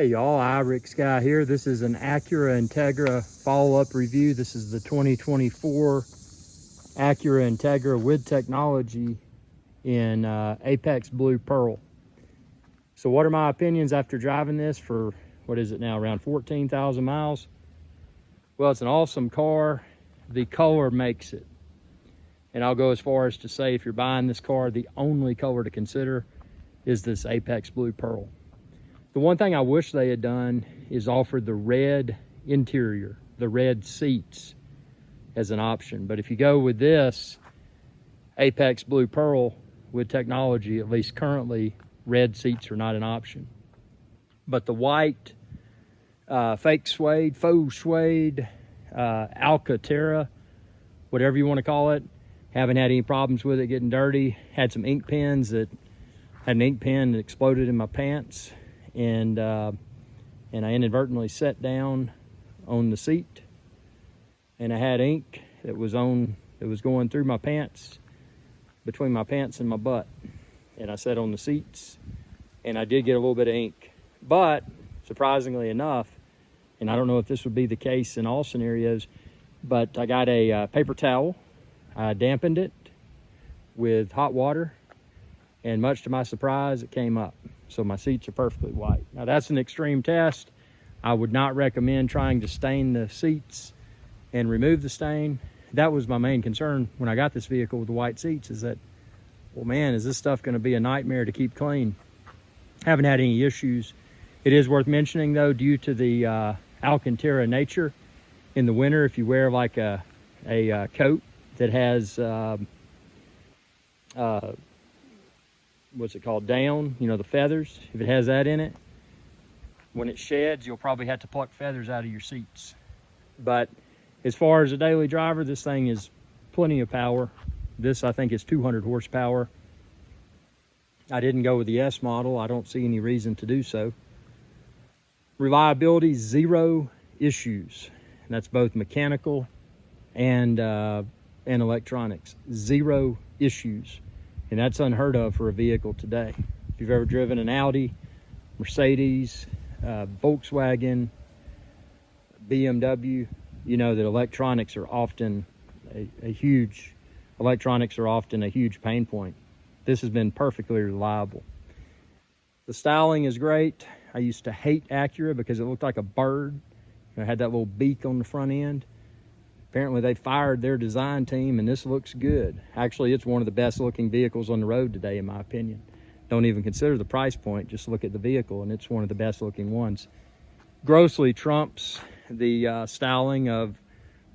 Hey y'all, Rick Sky here. This is an Acura Integra follow-up review. This is the 2024 Acura Integra with technology in Apex Blue Pearl. So what are my opinions after driving this for, what is it now, around 14,000 miles? Well, it's an awesome car. The color makes it. And I'll go as far as to say, if you're buying this car, the only color to consider is this Apex Blue Pearl. The one thing I wish they had done is offered the red interior, the red seats as an option. But if you go with this Apex Blue Pearl with technology, at least currently, red seats are not an option. But the white, fake suede, faux suede, Alcantara, whatever you want to call it, haven't had any problems with it getting dirty. Had some ink pens that had an ink pen that exploded in my pants. And I inadvertently sat down on the seat, and I had ink that was going through my pants, between my pants and my butt. And I sat on the seats, and I did get a little bit of ink. But surprisingly enough, and I don't know if this would be the case in all scenarios, but I got a paper towel. I dampened it with hot water, and much to my surprise, it came up. So my seats are perfectly white. Now that's an extreme test. I would not recommend trying to stain the seats and remove the stain. That was my main concern when I got this vehicle with the white seats, is that, well, man, is this stuff going to be a nightmare to keep clean? Haven't had any issues. It is worth mentioning, though, due to the Alcantara nature, in the winter, if you wear like a coat that has what's it called, down, you know, the feathers, if it has that in it, when it sheds, you'll probably have to pluck feathers out of your seats. But as far as a daily driver, this thing is plenty of power. This, I think, is 200 horsepower. I didn't go with the S model. I don't see any reason to do so. Reliability, zero issues. And that's both mechanical and electronics. Zero issues. And that's unheard of for a vehicle today. If you've ever driven an Audi, Mercedes, Volkswagen, BMW, you know that electronics are often a huge pain point. This has been perfectly reliable. The styling is great. I used to hate Acura because it looked like a bird. It had that little beak on the front end. Apparently they fired their design team, and this looks good. Actually, it's one of the best looking vehicles on the road today, in my opinion. Don't even consider the price point, just look at the vehicle, and it's one of the best looking ones. Grossly trumps the styling of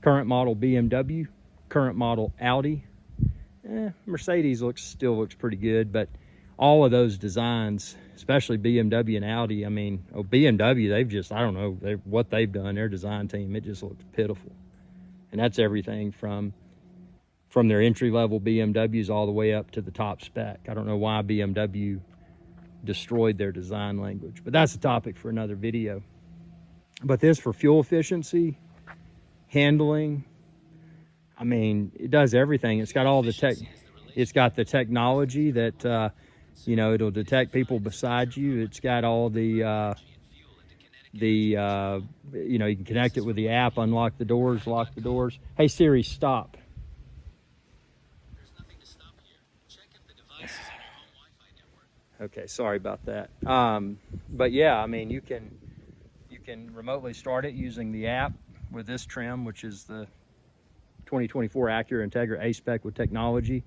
current model BMW, current model Audi. Mercedes still looks pretty good, but all of those designs, especially BMW and Audi, I mean, BMW, they've just, I don't know what they've done, their design team, it just looks pitiful. And that's everything from their entry-level BMWs all the way up to the top spec. I don't know why BMW destroyed their design language, but that's a topic for another video. But this, for fuel efficiency, handling, I mean, it does everything. It's got all the it's got the technology that, you know, it'll detect people beside you. It's got all the you know, you can connect it with the app, unlock the doors, lock the doors. Hey Siri, stop. There's nothing to stop here. Check if the device is in your home Wi-Fi network. Okay, sorry about that. But yeah, I mean, you can remotely start it using the app with this trim, which is the 2024 Acura Integra A-Spec with technology.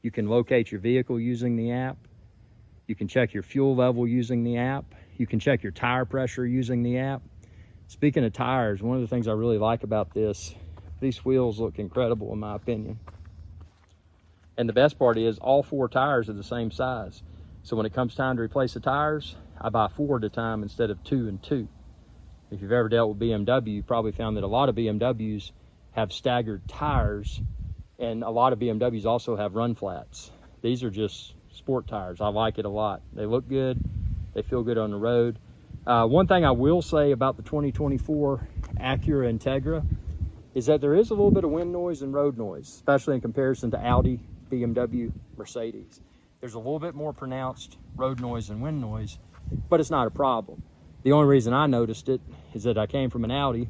You can locate your vehicle using the app. You can check your fuel level using the app. You can check your tire pressure using the app. Speaking of tires, one of the things I really like about this, these wheels look incredible in my opinion. And the best part is all four tires are the same size. So when it comes time to replace the tires, I buy 4 at a time instead of 2 and 2. If you've ever dealt with BMW, you probably found that a lot of BMWs have staggered tires, and a lot of BMWs also have run flats. These are just sport tires. I like it a lot. They look good. They feel good on the road. One thing I will say about the 2024 Acura Integra is that there is a little bit of wind noise and road noise, especially in comparison to Audi, BMW, Mercedes. There's a little bit more pronounced road noise and wind noise, but it's not a problem. The only reason I noticed it is that I came from an Audi,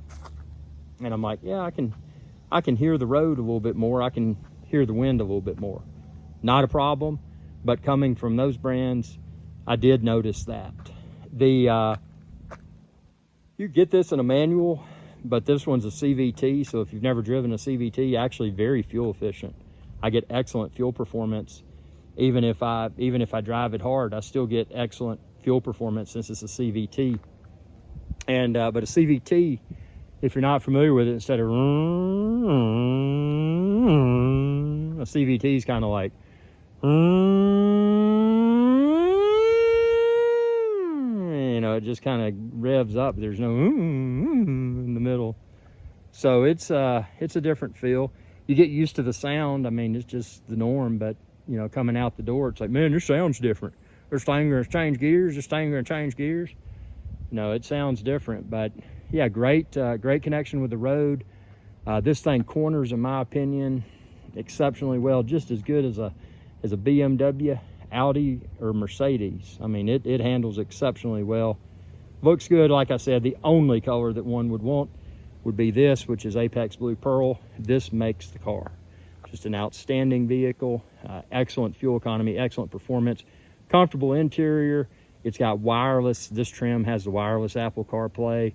and I'm like, yeah, I can hear the road a little bit more. I can hear the wind a little bit more. Not a problem, but coming from those brands, I did notice that. You get this in a manual, but this one's a CVT, so if you've never driven a CVT, actually very fuel efficient. I get excellent fuel performance. Even if I drive it hard, I still get excellent fuel performance since it's a CVT. And but a CVT, if you're not familiar with it, instead of a CVT is kind of like it just kind of revs up. There's no in the middle, so it's a different feel. You get used to the sound. I mean, it's just the norm, but coming out the door, it's like, man, this sounds different. This thing gonna change gears. This thing gonna change gears. No, it sounds different, but yeah, great connection with the road. This thing corners, in my opinion, exceptionally well, just as good as a BMW, Audi, or Mercedes. I mean, it handles exceptionally well. Looks good. Like I said, the only color that one would want would be this, which is Apex Blue Pearl. This makes the car. Just an outstanding vehicle, excellent fuel economy, excellent performance, comfortable interior. It's got wireless. This trim has the wireless Apple CarPlay.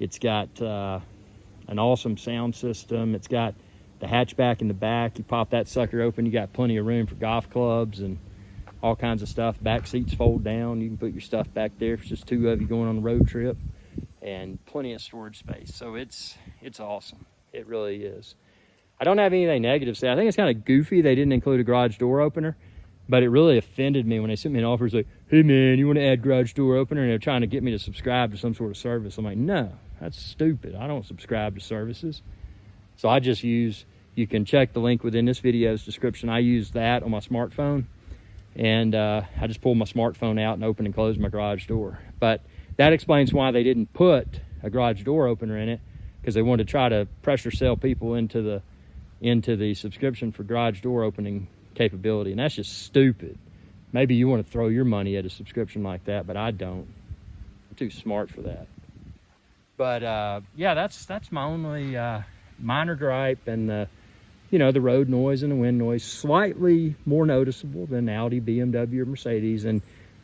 It's got an awesome sound system. It's got the hatchback in the back. You pop that sucker open, you got plenty of room for golf clubs and all kinds of stuff. Back seats fold down. You can put your stuff back there if it's just two of you going on a road trip, and plenty of storage space. So it's awesome. It really is. I don't have anything negative to say. I think it's kind of goofy they didn't include a garage door opener, but it really offended me when they sent me an offer. It's like, hey man, you want to add garage door opener? And they're trying to get me to subscribe to some sort of service. I'm like, no, that's stupid. I don't subscribe to services. So I just use, you can check the link within this video's description. I use that on my smartphone, and I just pull my smartphone out and open and close my garage door. But that explains why they didn't put a garage door opener in it, because they wanted to try to pressure sell people into the subscription for garage door opening capability, and that's just stupid. Maybe you want to throw your money at a subscription like that, but I don't. I'm too smart for that. But yeah, that's my only minor gripe, and the road noise and the wind noise, slightly more noticeable than Audi, BMW, or Mercedes, and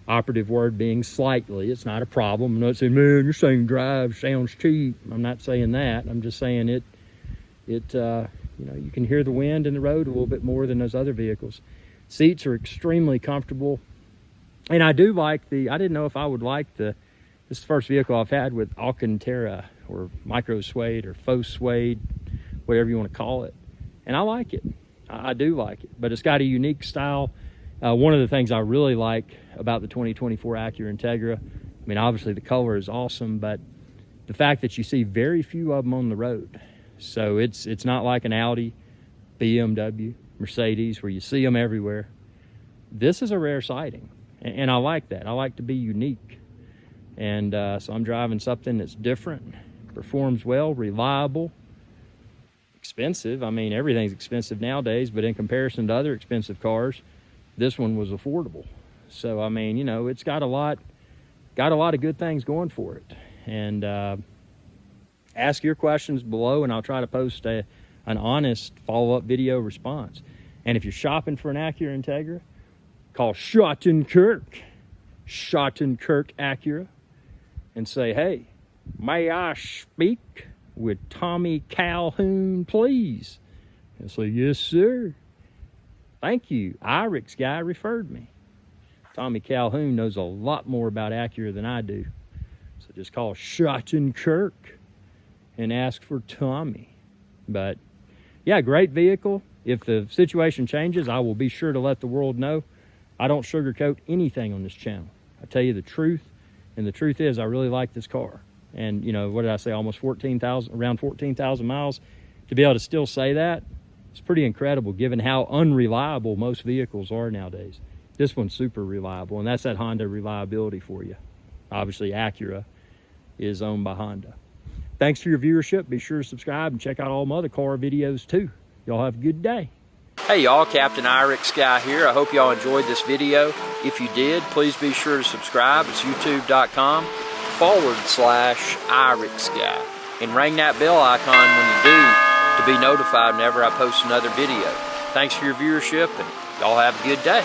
operative word being slightly. It's not a problem. I'm not saying, man, you're saying drive sounds cheap. I'm not saying that. I'm just saying it you can hear the wind in the road a little bit more than those other vehicles. Seats are extremely comfortable, and I do like I didn't know if I would like this is the first vehicle I've had with Alcantara or micro suede or faux suede, whatever you want to call it. And I like it. I do like it, but it's got a unique style. One of the things I really like about the 2024 Acura Integra, I mean, obviously the color is awesome, but the fact that you see very few of them on the road. So it's not like an Audi, BMW, Mercedes, where you see them everywhere. This is a rare sighting, and I like that. I like to be unique. And so I'm driving something that's different, performs well, reliable, expensive. I mean, everything's expensive nowadays, but in comparison to other expensive cars, this one was affordable. So I mean, it's got a lot of good things going for it. And ask your questions below, and I'll try to post an honest follow-up video response. And if you're shopping for an Acura Integra, call Schottenkirk Acura and say, hey, may I speak with Tommy Calhoun, please? And say, yes, sir. Thank you. Irix guy referred me. Tommy Calhoun knows a lot more about Acura than I do. So just call Schottenkirk and ask for Tommy. But yeah, great vehicle. If the situation changes, I will be sure to let the world know. I don't sugarcoat anything on this channel. I tell you the truth, and the truth is I really like this car. And what did I say, almost 14,000, around 14,000 miles. To be able to still say that, it's pretty incredible given how unreliable most vehicles are nowadays. This one's super reliable, and that's that Honda reliability for you. Obviously, Acura is owned by Honda. Thanks for your viewership. Be sure to subscribe and check out all my other car videos too. Y'all have a good day. Hey y'all, Captain Irix guy here. I hope y'all enjoyed this video. If you did, please be sure to subscribe. It's youtube.com/ @IRIXGuy. And ring that bell icon when you do to be notified whenever I post another video. Thanks for your viewership, and y'all have a good day.